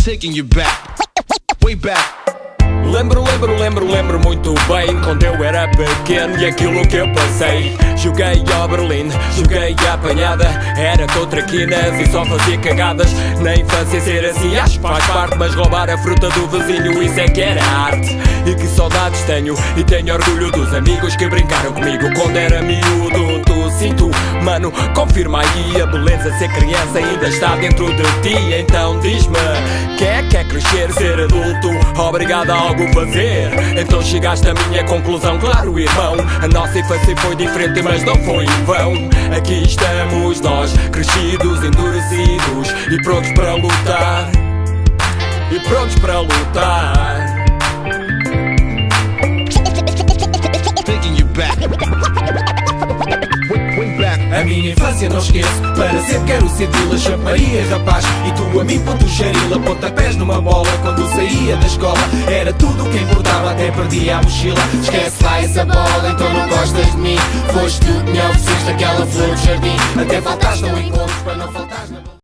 Taking you back, way back. Lembro muito bem quando eu era pequeno e aquilo que eu passei. Joguei ao Berlim, joguei à apanhada. Era com traquinas e só fazia cagadas. Na infância ser assim acho que faz parte, mas roubar a fruta do vizinho, isso é que era arte. E que saudades tenho, e tenho orgulho dos amigos que brincaram comigo quando era miúdo. Tu sinto, mano, confirma aí a beleza. Ser criança ainda está dentro de ti. Então diz-me, quer crescer, ser adulto, obrigado a algo fazer. Então chegaste à minha conclusão, claro irmão, a nossa infância foi diferente, mas não foi em vão. Aqui estamos nós, crescidos, endurecidos e prontos para lutar. E prontos para lutar. Taking you back, way back. A minha infância não esqueço, para sempre quero senti-la. Chamaria rapaz e tu a mim ponto xerila. Pontapés numa bola quando saía da escola. Era tudo o que importava, até perdi a mochila. Esquece lá essa bola, então não gostas de mim. Foste tu que me ofereceste aquela flor do jardim. Até faltaste ao encontro para não faltares na